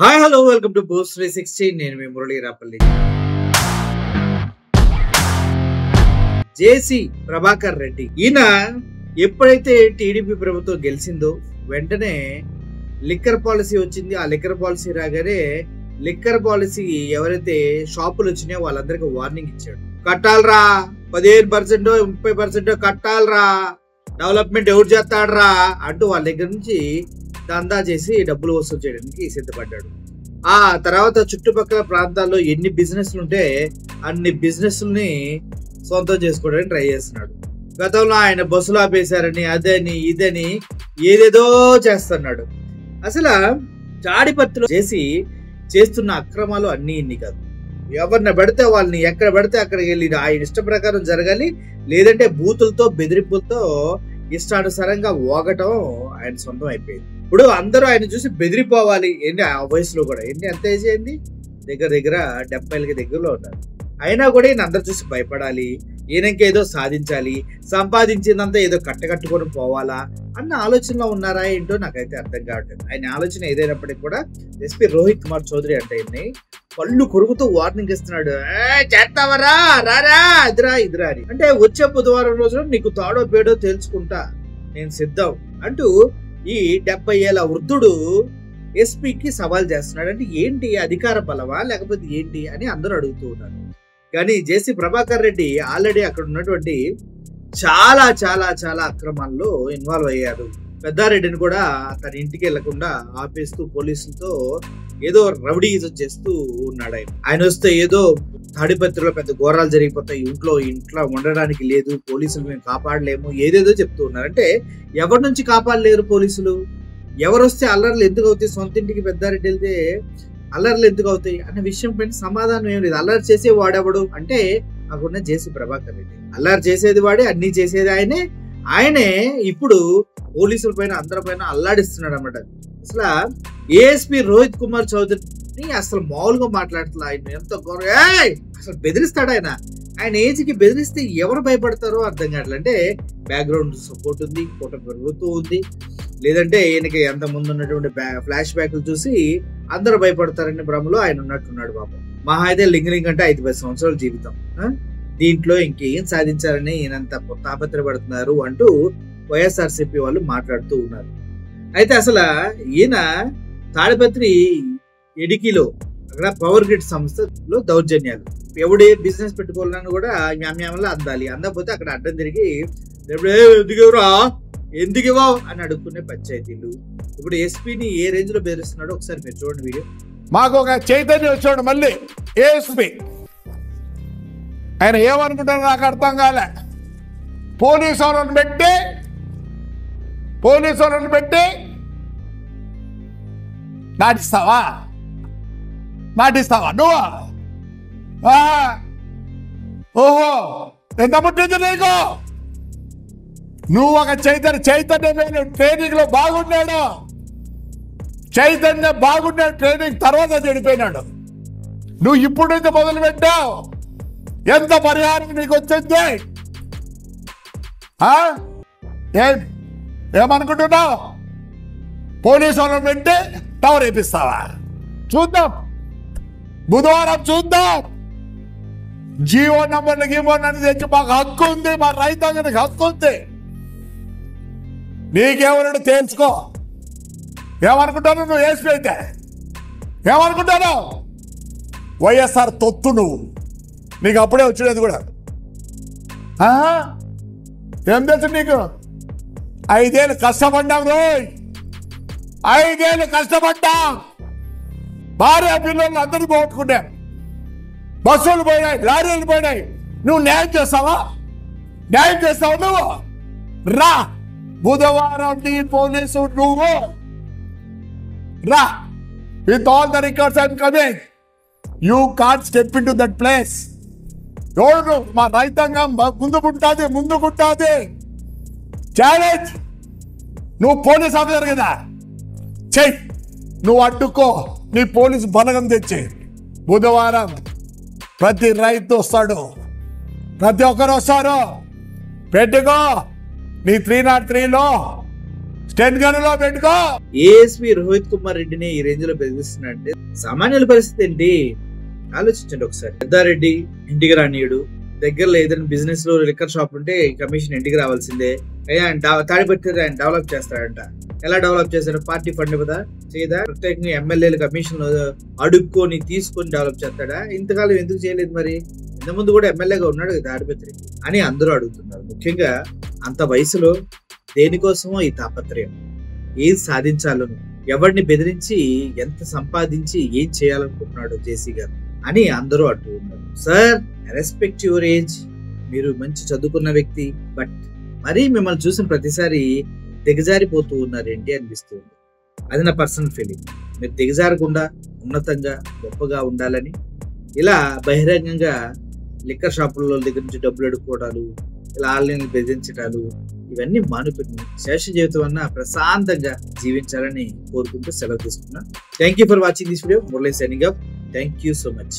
Hi hello welcome to బూస్ 360. నేను మీ మురళీ రాపల్లి. జేసీ ప్రభాకర్ రెడ్డి ఈయన ఎప్పుడైతే టీడీపీ ప్రభుత్వం గెలిచిందో వెంటనే లిక్కర్ పాలసీ వచ్చింది. ఆ లిక్కర్ పాలసీ రాగానే లిక్కర్ పాలసీ ఎవరైతే షాపులు వచ్చినాయో వాళ్ళందరికీ వార్నింగ్ ఇచ్చాడు. కట్టాలరా 15% 30% కట్టాలరా, డెవలప్మెంట్ ఎవరు చేస్తాడరా అంటూ వాళ్ళ దగ్గర నుంచి దందా చేసి డబ్బులు వసూలు చేయడానికి సిద్ధపడ్డాడు. ఆ తర్వాత చుట్టుపక్కల ప్రాంతాల్లో ఎన్ని బిజినెస్లు ఉంటే అన్ని బిజినెస్ని సొంతం చేసుకోవడానికి ట్రై చేస్తున్నాడు. గతంలో ఆయన బస్సులు ఆపేశారని అదని ఇదని ఏదేదో చేస్తున్నాడు. అసలు తాడిపత్రిలో చేసి చేస్తున్న అక్రమాలు అన్ని ఇన్ని కాదు. ఎవరిని పెడితే వాళ్ళని ఎక్కడ పెడితే అక్కడికి వెళ్ళి ఆయన ఇష్ట ప్రకారం జరగాలి, లేదంటే బూతులతో బెదిరింపులతో ఇష్టానుసారంగా ఓగటం ఆయన సొంతం అయిపోయింది. ఇప్పుడు అందరూ ఆయన చూసి బెదిరిపోవాలి. ఏంటి ఆ వయసులో కూడా ఎంత ఏజ్ అయింది, దగ్గర 70కి దగ్గరలో ఉన్నారు. అయినా కూడా ఈయన అందరు చూసి భయపడాలి, ఈయనకేదో సాధించాలి, సంపాదించిందంతా ఏదో కట్టకట్టుకొని పోవాలా అన్న ఆలోచనలో ఉన్నారా ఏంటో నాకైతే అర్థం కావట్లేదు. ఆయన ఆలోచన ఏదైనప్పటికీ కూడా ఎస్పీ రోహిత్ కుమార్ చౌదరి అంటే ఈయన్ని పళ్ళు కొరుకుతూ వార్నింగ్ ఇస్తున్నాడు. చేస్తావరా, రారా, ఇదిరా అని. అంటే వచ్చే బుధవారం రోజున నీకు తాడో పేడో తెలుసుకుంటా, నేను సిద్ధం అంటూ ఈ 70 ఏళ్ల వృద్ధుడు ఎస్పీకి సవాల్ చేస్తున్నాడు. అంటే ఏంటి, అధికార బలమా లేకపోతే ఏంటి అని అందరూ అడుగుతూ ఉన్నారు. కానీ జేసీ ప్రభాకర్ రెడ్డి ఆల్రెడీ అక్కడ ఉన్నటువంటి చాలా చాలా చాలా అక్రమాల్లో ఇన్వాల్వ్ అయ్యారు. పెద్దారెడ్డిని కూడా తన ఇంటికి వెళ్లకుండా ఆపేస్తూ పోలీసులతో ఏదో రౌడీజం చేస్తూ ఉన్నాడు. ఆయన వస్తే ఏదో తాడిపత్రిలో పెద్ద ఘోరాలు జరిగిపోతాయి, ఇంట్లో ఉండడానికి లేదు, పోలీసులు మేము కాపాడలేము, ఏదేదో చెప్తూ ఉన్నారు. అంటే ఎవరి నుంచి కాపాడలేరు పోలీసులు? ఎవరు వస్తే అల్లర్లు ఎందుకు అవుతాయి? సొంత ఇంటికి పెద్దారెడ్డి వెళ్తే అల్లర్లు ఎందుకు అవుతాయి అన్న విషయం పైన సమాధానం ఏం లేదు. అల్లరి చేసే వాడెవడు అంటే నాకున్న జేసీ ప్రభాకర్ రెడ్డి. అల్లరి చేసేది వాడే, అన్ని చేసేది ఆయనే ఇప్పుడు పోలీసుల పైన అందరి పైన అల్లాడిస్తున్నాడు అన్నమాట. అసలు ఏఎస్పీ రోహిత్ కుమార్ చౌదరిని అసలు మామూలుగా మాట్లాడుతున్నా. ఆయన ఎంత అసలు బెదిరిస్తాడు ఆయన ఏజ్కి బెదిరిస్తే ఎవరు భయపడతారో అర్థం కావట్లేదు. అంటే బ్యాక్గ్రౌండ్ సపోర్ట్ ఉంది, ఫోటో పెరుగుతూ ఉంది, లేదంటే ఈయనకి ఎంత ముందు ఉన్నటువంటి ఫ్లాష్ బ్యాక్లు చూసి అందరూ భయపడతారని భ్రమలో ఆయన ఉన్నట్టున్నాడు. పాపం మహా అయితే లింగలింగ్ అంటే 5-10 సంవత్సరాల జీవితం, దీంట్లో ఇంకేం సాధించారని ఈయనంత తాపత్రపడుతున్నారు అంటూ వైఎస్ఆర్సీపీ వాళ్ళు మాట్లాడుతూ ఉన్నారు. అయితే అసలు ఈయన తాడిపత్రి ఎడికిలో అక్కడ పవర్ గ్రిడ్ సంస్థలో దౌర్జన్యాలు, ఎవడే బిజినెస్ పెట్టుకోవాలని కూడా మ్యామ్యామలో అందాలి, అందకపోతే అక్కడ అడ్డం తిరిగి ఎందుకురా ఎందుకువా అని అడుక్కునే పంచాయతీలు. ఇప్పుడు ఎస్పీని ఏ రేంజ్ లో బెదిరిస్తున్నాడో ఒకసారి మీరు చూడండి వీడియో. మాకు ఒక చైతన్యం వచ్చాడు మళ్ళీ ఏఎస్పీ. ఆయన ఏమనుకుంటారో నాకు అర్థం కాలే. పోలీసు వాళ్ళని పెట్టి నాటిస్తావా నువ్వు? ఓహో, ఎంత పుట్టింది నీకు? నువ్వు ఒక చైతన్య ట్రైనింగ్ లో బాగున్నాడు. ట్రైనింగ్ తర్వాత చెడిపోయినాడు. నువ్వు ఇప్పుడు నుంచి మొదలు పెట్టావు. ఎంత పరిహారం నీకు వచ్చింది? ఏమనుకుంటున్నావు? పోలీసు వాళ్ళని పెట్టి టవర్ వేపిస్తావా? చూద్దాం, బుధవారం చూద్దాం. జీవో నంబర్లు తెచ్చి మాకు హక్కు ఉంది, మా రైతాంగానికి హక్కు ఉంది. నీకేమన్నాడు తెలుసుకో. ఏమనుకుంటాను నువ్వు ఏసీ అయితే? ఏమనుకుంటాను? వైఎస్ఆర్ తొత్తు నువ్వు. నీకు అప్పుడే వచ్చినది కూడా ఏం తెలుసు నీకు? 5 ఏళ్ళు కష్టపడ్డాం రోయ్, 5 ఏళ్ళు కష్టపడ్డాం. భార్య పిల్లలు అందరినీ పోగొట్టుకున్నాం, బస్సులు పోయినాయి, లారీలు పోయినాయి. నువ్వు న్యాయం చేస్తావా నువ్వు? రా బుధవారం నీ పోలీసు నువ్వు రా, with all the records and coming. You can't step in to that place. ఎవరు మా రైతాంగం ముందుకుంటుంది. ఛాలెంజ్. నువ్వు పోలీస్ ఆఫీసర్ కదా, చెయ్యి. నువ్వు అడ్డుకో, నీ పోలీసు బలగం తెచ్చి. బుధవారం ప్రతి రైతు వస్తాడు, ప్రతి ఒక్కరు వస్తారు. పెట్టుకో నీ 303లో స్టెన్ గన్లో పెట్టుకో. ఏఎస్పీ రోహిత్ కుమార్ రెడ్డిని ఈ రేంజ్ లో బెదిరిస్తున్నాడంటే సామాన్యుల పరిస్థితి ఏంటి ఆలోచించండి ఒకసారి. పెద్దారెడ్డి ఇంటికి రానియుడు, దగ్గరలో ఏదైనా బిజినెస్ లో లిక్కర్ షాప్ ఉంటే కమిషన్ ఇంటికి రావాల్సిందే. తాడిపత్రి ఆయన డెవలప్ చేస్తాడంట. ఎలా డెవలప్ చేస్తాడు? పార్టీ ఫండ్ కదా చేయదా? ప్రత్యేకంగా ఎమ్మెల్యేలు కమిషన్ అడుక్కొని తీసుకొని డెవలప్ చేస్తాడా? ఇంతకాలం ఎందుకు చేయలేదు మరి? ఇంతకుముందు కూడా ఎమ్మెల్యేగా ఉన్నాడు కదా తాడిపత్రి అని అందరూ అడుగుతున్నారు. ముఖ్యంగా అంత వయసులో దేనికోసమో ఈ తాపత్రయం, ఏం సాధించాలను, ఎవరిని బెదిరించి ఎంత సంపాదించి ఏం చేయాలనుకుంటున్నాడు జేసీ గారు అని అందరూ అంటూ ఉన్నారు. సార్, రెస్పెక్ట్ యువర్ ఏజ్, మీరు మంచి చదువుకున్న వ్యక్తి, బట్ మరీ మిమ్మల్ని చూసిన ప్రతిసారి దిగజారిపోతూ ఉన్నారేంటి అనిపిస్తుంది. అది నా పర్సనల్ ఫీలింగ్. మీరు దిగజారకుండా ఉన్నతంగా గొప్పగా ఉండాలని ఇలా బహిరంగంగా లిక్కర్ షాపుల దగ్గర నుంచి డబ్బులు అడుక్కోవడాలు, ఇలా ఆన్లైన్ బెదిరించడాలు, ఇవన్నీ మానుకుని శేష జీవితం అన్న ప్రశాంతంగా జీవించాలని కోరుకుంటూ సెలవు తీసుకున్నా. Thank you for watching this video. Murali signing up. Thank you so much.